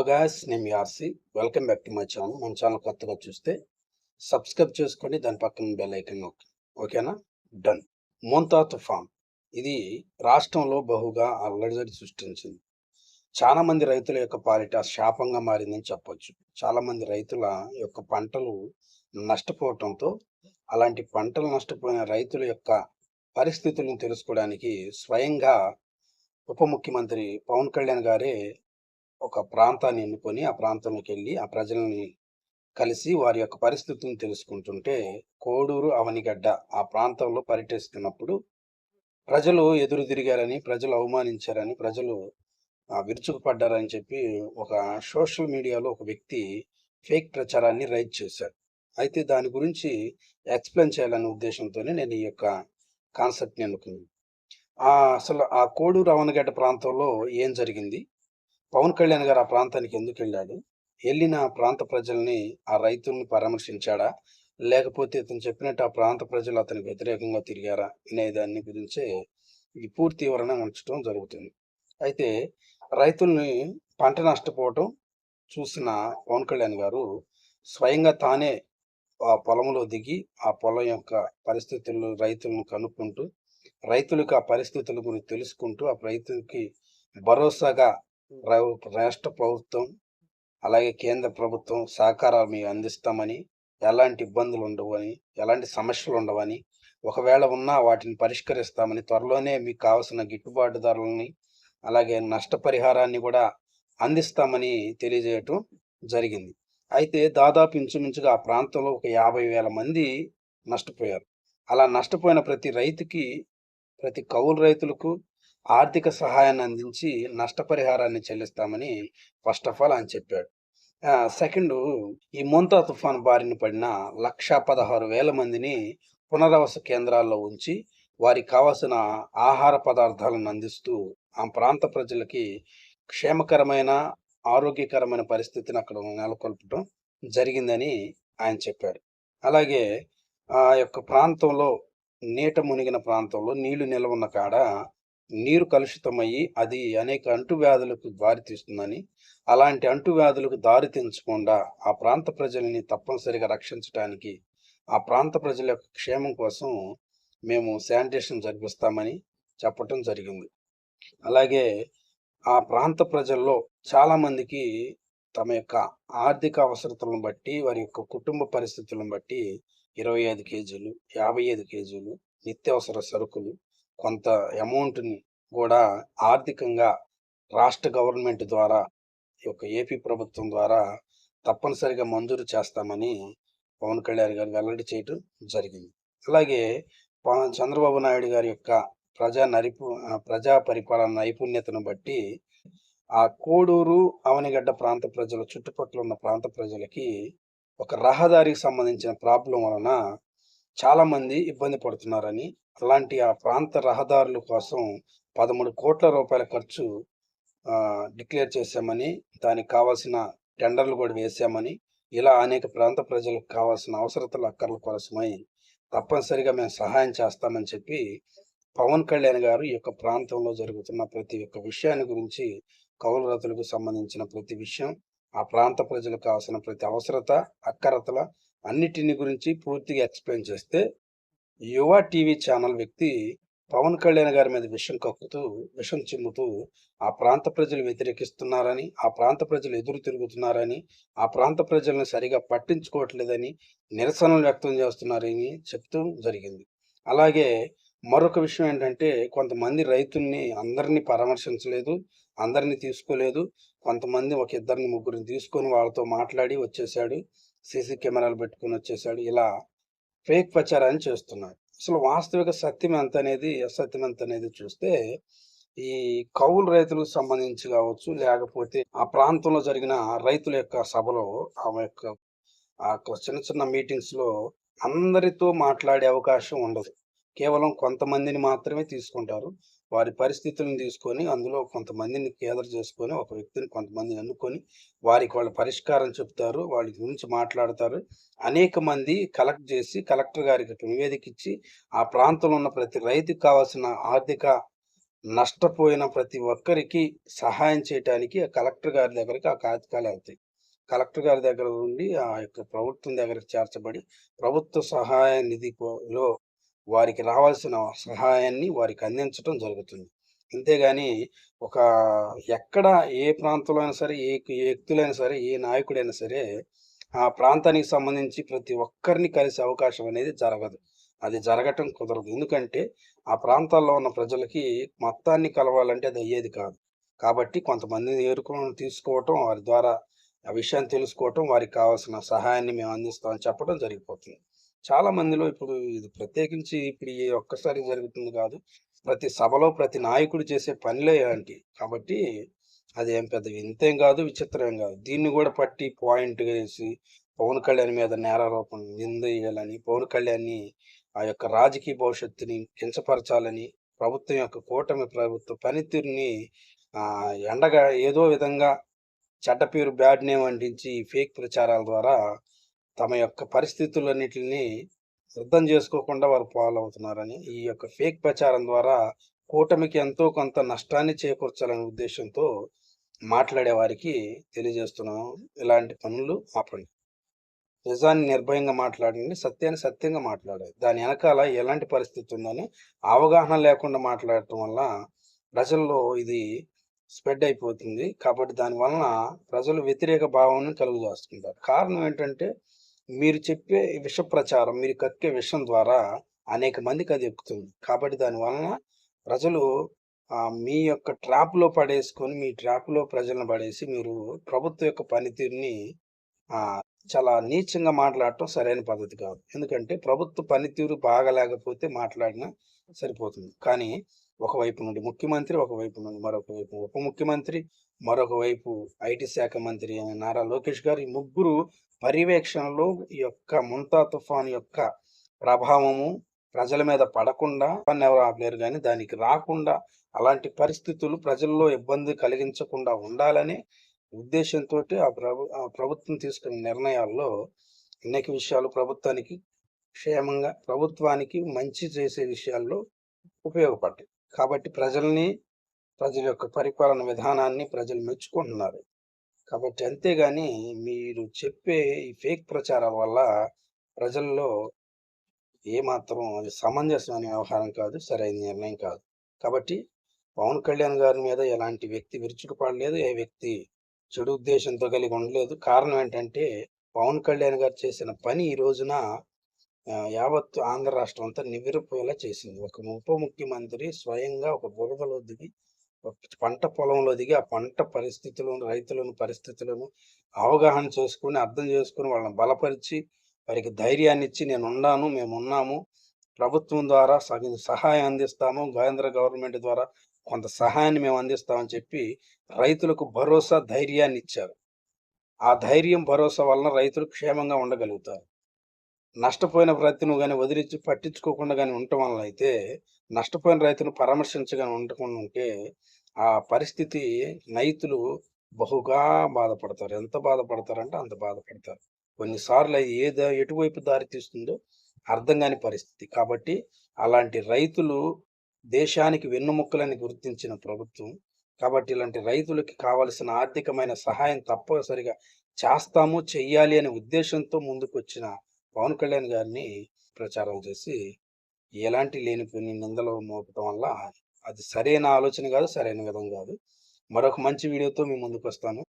Guys, నేను మీ RC. Welcome back to my channel. మన ఛానల్ కొత్తగా చూస్తే సబ్స్క్రైబ్ చేసుకోండి. దాని పక్కన బెల్ ఐకాన్ నొక్కండి. ఓకేనా? డన్. మోంతా తుఫాన్ ఇది రాష్ట్రంలో బహుగా అల్లజడి సృష్టించింది. చాలా మంది రైతుల యొక్క పాలిట శాపంగా మారిందని చెప్పొచ్చు. చాలా మంది రైతుల యొక్క పంటలు నష్టపోవటంతో అలాంటి పంటలు నష్టపోయిన రైతుల యొక్క పరిస్థితులను తెలుసుకోవడానికి స్వయంగా ఉప ముఖ్యమంత్రి పవన్ కళ్యాణ్ గారే ఒక ప్రాంతాన్ని ఎన్నుకొని ఆ ప్రాంతంలోకి వెళ్ళి ఆ ప్రజల్ని కలిసి వారి యొక్క పరిస్థితులను తెలుసుకుంటుంటే కోడూరు అవనిగడ్డ ఆ ప్రాంతంలో పర్యటిస్తున్నప్పుడు ప్రజలు ఎదురు తిరిగారని, ప్రజలు అవమానించారని, ప్రజలు విరుచుకుపడ్డారని చెప్పి ఒక సోషల్ మీడియాలో ఒక వ్యక్తి ఫేక్ ప్రచారాన్ని రైజ్ చేశాడు. అయితే దాని గురించి ఎక్స్ప్లెయిన్ చేయాలనే ఉద్దేశంతోనే నేను ఈ యొక్క కాన్సెప్ట్ని ఎన్నుకున్నాను. అసలు ఆ కోడూరు అవనిగడ్డ ప్రాంతంలో ఏం జరిగింది, పవన్ కళ్యాణ్ గారు ఆ ప్రాంతానికి ఎందుకు వెళ్ళాడు, వెళ్ళిన ఆ ప్రాంత ప్రజల్ని, ఆ రైతుల్ని పరామర్శించాడా, లేకపోతే ఇతను చెప్పినట్టు ఆ ప్రాంత ప్రజలు అతనికి వ్యతిరేకంగా తిరిగారా అనే దాని గురించే ఈ పూర్తి వివరణ ఉంచడం జరుగుతుంది. అయితే రైతుల్ని పంట నష్టపోవటం చూసిన పవన్ కళ్యాణ్ గారు స్వయంగా తానే ఆ పొలంలో దిగి ఆ పొలం యొక్క పరిస్థితులను రైతులను కనుక్కుంటూ, రైతులకు ఆ పరిస్థితుల గురించి తెలుసుకుంటూ, ఆ రైతులకి భరోసాగా రాష్ట్ర ప్రభుత్వం అలాగే కేంద్ర ప్రభుత్వం సహకారాలు మేము అందిస్తామని, ఎలాంటి ఇబ్బందులు ఉండవని, ఎలాంటి సమస్యలు ఉండవని, ఒకవేళ ఉన్నా వాటిని పరిష్కరిస్తామని, త్వరలోనే మీకు కావాల్సిన గిట్టుబాటు ధరలని అలాగే నష్టపరిహారాన్ని కూడా అందిస్తామని తెలియజేయటం జరిగింది. అయితే దాదాపు ఇంచుమించుగా ఆ ప్రాంతంలో ఒక 50,000 మంది నష్టపోయారు. అలా నష్టపోయిన ప్రతి రైతుకి, ప్రతి కౌలు రైతులకు ఆర్థిక సహాయాన్ని అందించి నష్టపరిహారాన్ని చెల్లిస్తామని ఫస్ట్ ఆఫ్ ఆల్ ఆయన చెప్పాడు. సెకండు, ఈ మోంతా తుఫాను బారిన పడిన 1,16,000 మందిని పునరావాస కేంద్రాల్లో ఉంచి వారికి కావాల్సిన ఆహార పదార్థాలను అందిస్తూ ఆ ప్రాంత ప్రజలకి క్షేమకరమైన, ఆరోగ్యకరమైన పరిస్థితిని అక్కడ నెలకొల్పటం జరిగిందని ఆయన చెప్పాడు. అలాగే ఆ యొక్క ప్రాంతంలో, నీట మునిగిన ప్రాంతంలో నీళ్లు నిల్వ ఉన్న కాడ నీరు కలుషితమయ్యి అది అనేక అంటువ్యాధులకు దారితీస్తుందని, అలాంటి అంటువ్యాధులకు దారితీయకుండా ఆ ప్రాంత ప్రజల్ని తప్పనిసరిగా రక్షించడానికి, ఆ ప్రాంత ప్రజల యొక్క క్షేమం కోసం మేము శానిటేషన్ జరిపిస్తామని చెప్పటం జరిగింది. అలాగే ఆ ప్రాంత ప్రజల్లో చాలామందికి తమ యొక్క ఆర్థిక అవసరతలను బట్టి, వారి యొక్క కుటుంబ పరిస్థితులను బట్టి 25 కేజీలు, 55 కేజీలు నిత్యావసర సరుకులు, కొంత అమౌంట్‌ని కూడా ఆర్థికంగా రాష్ట్ర గవర్నమెంట్ ద్వారా, ఈ యొక్క ఏపీ ప్రభుత్వం ద్వారా తప్పనిసరిగా మంజూరు చేస్తామని పవన్ కళ్యాణ్ గారు వెల్లడి చేయటం జరిగింది. అలాగే చంద్రబాబు నాయుడు గారి యొక్క ప్రజా పరిపాలన నైపుణ్యతను బట్టి ఆ కోడూరు, అవనిగడ్డ ప్రాంత ప్రజలు, చుట్టుపక్కల ఉన్న ప్రాంత ప్రజలకి ఒక రహదారికి సంబంధించిన ప్రాబ్లం వలన చాలామంది ఇబ్బంది పడుతున్నారని, అలాంటి ఆ ప్రాంత రహదారుల కోసం 13 కోట్ల రూపాయల ఖర్చు డిక్లేర్ చేశామని, దానికి కావాల్సిన టెండర్లు కూడా వేశామని, ఇలా అనేక ప్రాంత ప్రజలకు కావాల్సిన అవసరతల అక్కర్ల కోసమై తప్పనిసరిగా మేము సహాయం చేస్తామని చెప్పి పవన్ కళ్యాణ్ గారు ఈ యొక్క ప్రాంతంలో జరుగుతున్న ప్రతి ఒక్క విషయాన్ని గురించి, కౌలు రైతులకు సంబంధించిన ప్రతి విషయం, ఆ ప్రాంత ప్రజలకు కావాల్సిన ప్రతి అవసరత, అక్కరతల అన్నిటిని గురించి పూర్తిగా ఎక్స్ప్లెయిన్ చేస్తే, యువ టీవీ ఛానల్ వ్యక్తి పవన్ కళ్యాణ్ గారి మీద విషం కక్కుతూ, విషం చిమ్ముతూ ఆ ప్రాంత ప్రజలు వ్యతిరేకిస్తున్నారని, ఆ ప్రాంత ప్రజలు ఎదురు తిరుగుతున్నారని, ఆ ప్రాంత ప్రజలను సరిగా పట్టించుకోవట్లేదని, నిరసనలు వ్యక్తం చేస్తున్నారని చెప్తూ జరిగింది. అలాగే మరొక విషయం ఏంటంటే, కొంతమంది రైతుల్ని అందరినీ పరామర్శించలేదు, అందరినీ తీసుకోలేదు. కొంతమంది ఒక ఇద్దరిని, ముగ్గురిని తీసుకొని వాళ్ళతో మాట్లాడి వచ్చేసాడు. సీసీ కెమెరాలు పెట్టుకొని వచ్చేసాడు. ఇలా ఫేక్ ప్రచారాన్ని చేస్తున్నాడు. అసలు వాస్తవిక సత్యం ఎంత అనేది, అసత్యం ఎంత అనేది చూస్తే, ఈ కౌలు రైతులకు సంబంధించి కావచ్చు, లేకపోతే ఆ ప్రాంతంలో జరిగిన రైతుల యొక్క సభలో, ఆమె యొక్క ఆ చిన్న చిన్న మీటింగ్స్‌లో అందరితో మాట్లాడే అవకాశం ఉండదు. కేవలం కొంతమందిని మాత్రమే తీసుకుంటారు. వారి పరిస్థితులను తీసుకొని, అందులో కొంతమందిని కేదర్ చేసుకొని, ఒక వ్యక్తిని కొంతమందిని ఎన్నుకొని, వారికి వాళ్ళు పరిష్కారం చెప్తారు. వాళ్ళ గురించి మాట్లాడతారు. అనేక మంది కలెక్ట్ చేసి, కలెక్టర్ గారికి నివేదిక ఇచ్చి, ఆ ప్రాంతంలో ఉన్న ప్రతి రైతుకి కావాల్సిన ఆర్థిక నష్టపోయిన ప్రతి ఒక్కరికి సహాయం చేయటానికి ఆ కలెక్టర్ గారి దగ్గరికి ఆ కాగితాలు వెళ్తాయి. కలెక్టర్ గారి దగ్గర నుండి ఆ యొక్క ప్రభుత్వం దగ్గరికి చేర్చబడి ప్రభుత్వ సహాయ నిధిలో వారికి రావాల్సిన సహాయాన్ని వారికి అందించడం జరుగుతుంది. అంతేగాని ఒక ఎక్కడ ఏ ప్రాంతంలో అయినా సరే, ఏ వ్యక్తులైనా సరే, ఏ నాయకుడైనా సరే ఆ ప్రాంతానికి సంబంధించి ప్రతి ఒక్కరిని కలిసే అవకాశం అనేది జరగదు. అది జరగటం కుదరదు. ఎందుకంటే ఆ ప్రాంతాల్లో ఉన్న ప్రజలకి మొత్తాన్ని కలవాలంటే అది అయ్యేది కాదు. కాబట్టి కొంతమందిని ఏరుకొని తీసుకోవటం, వారి ద్వారా ఆ విషయాన్ని తెలుసుకోవటం, వారికి కావాల్సిన సహాయాన్ని మేము అందిస్తామని చెప్పడం జరిగిపోతుంది. చాలా మందిలో ఇప్పుడు ఇది ప్రత్యేకించి ఇప్పుడు ఈ ఒక్కసారి జరుగుతుంది కాదు. ప్రతి సభలో ప్రతి నాయకుడు చేసే పనులే ఇలాంటియి. కాబట్టి అదేం పెద్ద వింతేం కాదు, విచిత్రమేం కాదు. దీన్ని కూడా పట్టి పాయింట్‌గా ఏసి పవన్ కళ్యాణ్ మీద నేరారోపణ నిందేయాలని, పవన్ కళ్యాణ్‌ని ఆ యొక్క రాజకీయ భవిష్యత్తుని కించపరచాలని, ప్రభుత్వం యొక్క కూటమి ప్రభుత్వ పనితీరుని ఎండగా ఏదో విధంగా చెడ్డ పేరు, బ్యాడ్ నేమ్ అంటించి ఫేక్ ప్రచారాల ద్వారా తమ యొక్క పరిస్థితులన్నిటిని అర్థం చేసుకోకుండా వారు పాలవుతున్నారని, ఈ యొక్క ఫేక్ ప్రచారం ద్వారా కూటమికి ఎంతో కొంత నష్టాన్ని చేకూర్చాలనే ఉద్దేశంతో మాట్లాడే వారికి తెలియజేస్తున్నాము. ఇలాంటి పనులు ఆపండి. నిజాన్ని నిర్భయంగా మాట్లాడండి. సత్యాన్ని సత్యంగా మాట్లాడాలి. దాని వెనకాల ఎలాంటి పరిస్థితి ఉందని అవగాహన లేకుండా మాట్లాడటం వల్ల ప్రజల్లో ఇది స్ప్రెడ్ అయిపోతుంది. కాబట్టి దాని వలన ప్రజలు వ్యతిరేక భావాన్ని కలుగజేస్తుంటారు. కారణం ఏంటంటే మీరు చెప్పే విష ప్రచారం, మీరు కక్కే విషం ద్వారా అనేక మందికి అది ఎక్కుతుంది. కాబట్టి దాని వలన ప్రజలు మీ యొక్క ట్రాప్‌లో పడేసుకొని, మీ ట్రాప్‌లో ప్రజలను పడేసి మీరు ప్రభుత్వం యొక్క పనితీరుని ఆహ్, చాలా నీచంగా మాట్లాడటం సరైన పద్ధతి కాదు. ఎందుకంటే ప్రభుత్వ పనితీరు బాగాలేకపోతే మాట్లాడినా సరిపోతుంది. కానీ ఒకవైపు నుండి ముఖ్యమంత్రి, ఒకవైపు నుండి మరొక వైపు ఉప ముఖ్యమంత్రి, మరొక వైపు ఐటీ శాఖ మంత్రి అయిన నారా లోకేష్ గారు, ఈ ముగ్గురు పర్యవేక్షణలో ఈ యొక్క ముంతా తుఫాను యొక్క ప్రభావము ప్రజల మీద పడకుండా ఎవరు ఆపలేరు గానీ, దానికి రాకుండా అలాంటి పరిస్థితులు ప్రజల్లో ఇబ్బంది కలిగించకుండా ఉండాలని ఉద్దేశంతోటి ఆ ప్రభుత్వం తీసుకున్న నిర్ణయాల్లో అనేక విషయాలు ప్రభుత్వానికి క్షేమంగా, ప్రభుత్వానికి మంచి చేసే విషయాల్లో ఉపయోగపడ్డాయి. కాబట్టి ప్రజల యొక్క పరిపాలన విధానాన్ని ప్రజలు మెచ్చుకుంటున్నారు. కాబట్టి అంతేగాని మీరు చెప్పే ఈ ఫేక్ ప్రచారాల వల్ల ప్రజల్లో ఏమాత్రం అది సమంజసమైన వ్యవహారం కాదు. సరైన నిర్ణయం కాదు. కాబట్టి పవన్ కళ్యాణ్ గారి మీద ఎలాంటి వ్యక్తి విరుచుకుపడలేదు. ఏ వ్యక్తి చెడు ఉద్దేశంతో కలిగి ఉండలేదు. కారణం ఏంటంటే పవన్ కళ్యాణ్ గారు చేసిన పని ఈ రోజున యావత్తు ఆంధ్ర రాష్ట్రం అంతా నివ్వెరపోయేలా చేసింది. ఒక ఉప ముఖ్యమంత్రి స్వయంగా ఒక బురదలో దిగి, ఒక పంట పొలంలో దిగి, ఆ పంట పరిస్థితులను, రైతులను పరిస్థితులను అవగాహన చేసుకొని, అర్థం చేసుకొని, వాళ్ళని బలపరిచి, వారికి ధైర్యాన్నిచ్చి నేనున్నాను, మేమున్నాము, ప్రభుత్వం ద్వారా సహాయం అందిస్తాము, కేంద్ర గవర్నమెంట్ ద్వారా కొంత సహాయాన్ని మేము అందిస్తామని చెప్పి రైతులకు భరోసా, ధైర్యాన్నిచ్చారు. ఆ ధైర్యం, భరోసా వలన రైతులు క్షేమంగా ఉండగలుగుతారు. నష్టపోయిన రైతును గాని వదిలించి పట్టించుకోకుండా గాని ఉండటం వలన అయితే, నష్టపోయిన రైతును పరామర్శించగాని ఉండకుండా ఉంటే, ఆ పరిస్థితి రైతులు బహుగా బాధపడతారు. ఎంత బాధపడతారంటే అంత బాధపడతారు. కొన్నిసార్లు అది ఎటువైపు దారి తీస్తుందో అర్థం గాని పరిస్థితి. కాబట్టి అలాంటి రైతులు దేశానికి వెన్నుముక్కలని గుర్తించిన ప్రభుత్వం. కాబట్టి ఇలాంటి రైతులకి కావాల్సిన ఆర్థికమైన సహాయం తప్పనిసరిగా చేస్తాము, చెయ్యాలి అనే ఉద్దేశంతో ముందుకొచ్చిన పవన్ కళ్యాణ్ గారిని ప్రచారం చేసి, ఎలాంటి లేనిపోని నిందలు మోపటం వల్ల అది సరైన ఆలోచన గాదు, సరైన విధం గాదు. మరొక మంచి వీడియోతో మీ ముందుకొస్తాను.